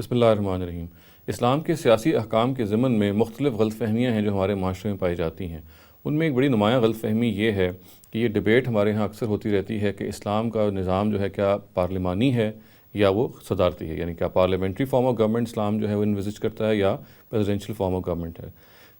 بسم اللہ الرحمن الرحیم۔ اسلام کے سیاسی احکام کے ضمن میں مختلف غلط فہمیاں ہیں جو ہمارے معاشرے میں پائی جاتی ہیں۔ ان میں ایک بڑی نمایاں غلط فہمی یہ ہے کہ یہ ڈیبیٹ ہمارے ہاں اکثر ہوتی رہتی ہے کہ اسلام کا نظام جو ہے کیا پارلیمانی ہے یا وہ صدارتی ہے، یعنی کیا پارلیمنٹری فارم آف گورنمنٹ اسلام جو ہے وہ انویزج کرتا ہے یا پریزیڈنشیل فارم آف گورنمنٹ ہے۔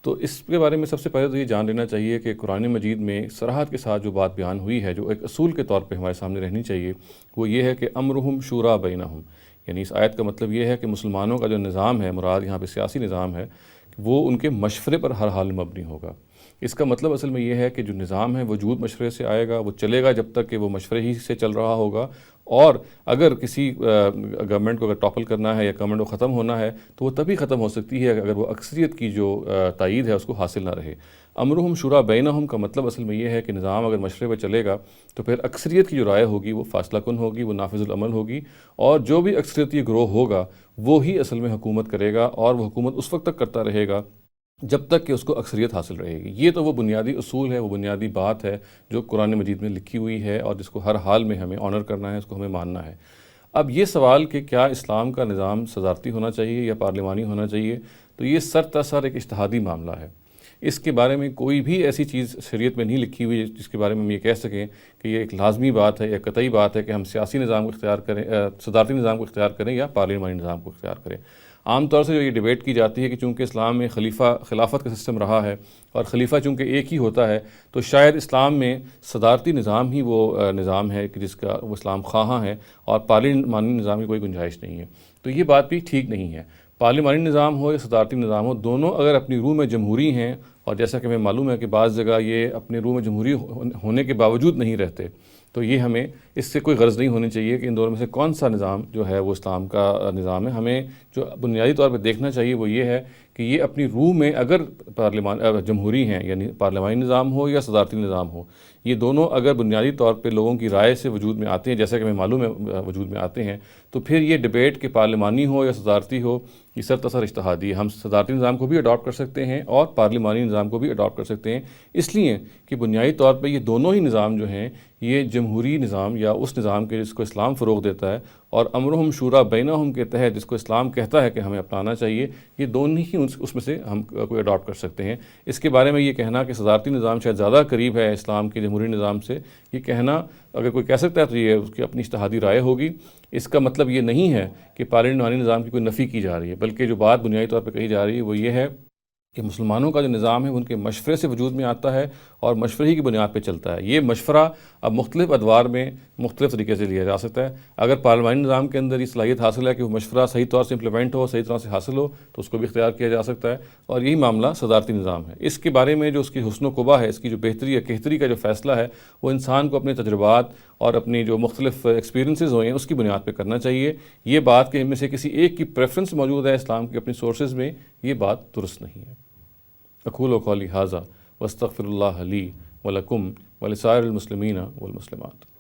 تو اس کے بارے میں سب سے پہلے تو یہ جان لینا چاہیے کہ قرآن مجید میں صراحت کے ساتھ جو بات بیان ہوئی ہے، جو ایک اصول کے طور پہ ہمارے سامنے رہنی چاہیے، وہ یہ ہے کہ امرہم شورا بینہم، یعنی اس آیت کا مطلب یہ ہے کہ مسلمانوں کا جو نظام ہے، مراد یہاں پہ سیاسی نظام ہے، وہ ان کے مشورے پر ہر حال میں مبنی ہوگا۔ اس کا مطلب اصل میں یہ ہے کہ جو نظام ہے وجود مشورے سے آئے گا، وہ چلے گا جب تک کہ وہ مشورے ہی سے چل رہا ہوگا، اور اگر کسی گورنمنٹ کو اگر ٹاپل کرنا ہے یا گورنمنٹ کو ختم ہونا ہے تو وہ تبھی ختم ہو سکتی ہے اگر وہ اکثریت کی جو تائید ہے اس کو حاصل نہ رہے۔ امرہم شورا بینہم کا مطلب اصل میں یہ ہے کہ نظام اگر مشورے پہ چلے گا تو پھر اکثریت کی جو رائے ہوگی وہ فیصلہ کن ہوگی، وہ نافذ العمل ہوگی، اور جو بھی اکثریتی گروہ ہوگا وہی اصل میں حکومت کرے گا، اور وہ حکومت اس وقت تک کرتا رہے گا جب تک کہ اس کو اکثریت حاصل رہے گی۔ یہ تو وہ بنیادی اصول ہے، وہ بنیادی بات ہے جو قرآن مجید میں لکھی ہوئی ہے اور جس کو ہر حال میں ہمیں آنر کرنا ہے، اس کو ہمیں ماننا ہے۔ اب یہ سوال کہ کیا اسلام کا نظام صدارتی ہونا چاہیے یا پارلیمانی ہونا چاہیے، تو یہ سر تسر ایک اجتہادی معاملہ ہے۔ اس کے بارے میں کوئی بھی ایسی چیز شریعت میں نہیں لکھی ہوئی جس کے بارے میں ہم یہ کہہ سکیں کہ یہ ایک لازمی بات ہے یا قطعی بات ہے کہ ہم سیاسی نظام کو اختیار کریں، صدارتی نظام کو اختیار کریں یا پارلیمانی نظام کو اختیار کریں۔ عام طور سے جو یہ ڈیبیٹ کی جاتی ہے کہ چونکہ اسلام میں خلافت کا سسٹم رہا ہے اور خلیفہ چونکہ ایک ہی ہوتا ہے، تو شاید اسلام میں صدارتی نظام ہی وہ نظام ہے کہ جس کا وہ اسلام خواہاں ہے، اور پارلیمانی نظام کی کوئی گنجائش نہیں ہے۔ تو یہ بات بھی ٹھیک نہیں ہے۔ پارلیمانی نظام ہو یا صدارتی نظام ہو، دونوں اگر اپنی روح میں جمہوری ہیں، اور جیسا کہ ہمیں معلوم ہے کہ بعض جگہ یہ اپنے روح میں جمہوری ہونے کے باوجود نہیں رہتے، تو یہ ہمیں اس سے کوئی غرض نہیں ہونی چاہیے کہ ان دونوں میں سے کون سا نظام جو ہے وہ اسلام کا نظام ہے۔ ہمیں جو بنیادی طور پہ دیکھنا چاہیے وہ یہ ہے کہ یہ اپنی روح میں اگر جمہوری ہیں، یعنی پارلیمانی نظام ہو یا صدارتی نظام ہو، یہ دونوں اگر بنیادی طور پہ لوگوں کی رائے سے وجود میں آتے ہیں، جیسا کہ ہمیں معلوم ہے وجود میں آتے ہیں، تو پھر یہ ڈیبیٹ کہ پارلیمانی ہو یا صدارتی ہو، یہ سر تسر اجتہادی ہے۔ ہم صدارتی نظام کو بھی اڈاپٹ کر سکتے ہیں اور پارلیمانی نظام کو بھی اڈاپٹ کر سکتے ہیں، اس لیے کہ بنیادی طور پہ یہ دونوں ہی نظام جو ہیں یہ جمہوری نظام یا اس نظام کے جس کو اسلام فروغ دیتا ہے، اور امرہم شورا بینہم کے تحت جس کو اسلام کہتا ہے کہ ہمیں اپنانا چاہیے، یہ دونوں ہی اس میں سے ہم کوئی اڈاپٹ کر سکتے ہیں۔ اس کے بارے میں یہ کہنا کہ صدارتی نظام شاید زیادہ قریب ہے اسلام کے جمہوری نظام سے، یہ کہنا اگر کوئی کہہ سکتا ہے تو یہ اس کی اپنی اجتہادی رائے ہوگی۔ اس کا مطلب یہ نہیں ہے کہ پارلیمانی نظام کی کوئی نفی کی جا رہی ہے، بلکہ جو بات بنیادی طور پہ کہی جا رہی ہے وہ یہ ہے کہ مسلمانوں کا جو نظام ہے ان کے مشورے سے وجود میں آتا ہے اور مشورے ہی کی بنیاد پہ چلتا ہے۔ یہ مشورہ اب مختلف ادوار میں مختلف طریقے سے لیا جا سکتا ہے۔ اگر پارلیمانی نظام کے اندر یہ صلاحیت حاصل ہے کہ وہ مشورہ صحیح طور سے امپلیمنٹ ہو، صحیح طرح سے حاصل ہو، تو اس کو بھی اختیار کیا جا سکتا ہے، اور یہی معاملہ صدارتی نظام ہے۔ اس کے بارے میں جو اس کی حسن و قبح ہے، اس کی جو بہتری یا کہتری کا جو فیصلہ ہے، وہ انسان کو اپنے تجربات اور اپنی جو مختلف ایکسپیرینسز ہوئے ہیں اس کی بنیاد پہ کرنا چاہیے۔ یہ بات کہ ان میں سے کسی ایک کی پریفرنس موجود ہے اسلام کی اپنی سورسز میں، یہ بات درست نہیں ہے۔ اقول قولی ھذا واستغفر اللہ لی ولکم ولسائر المسلمین والمسلمات۔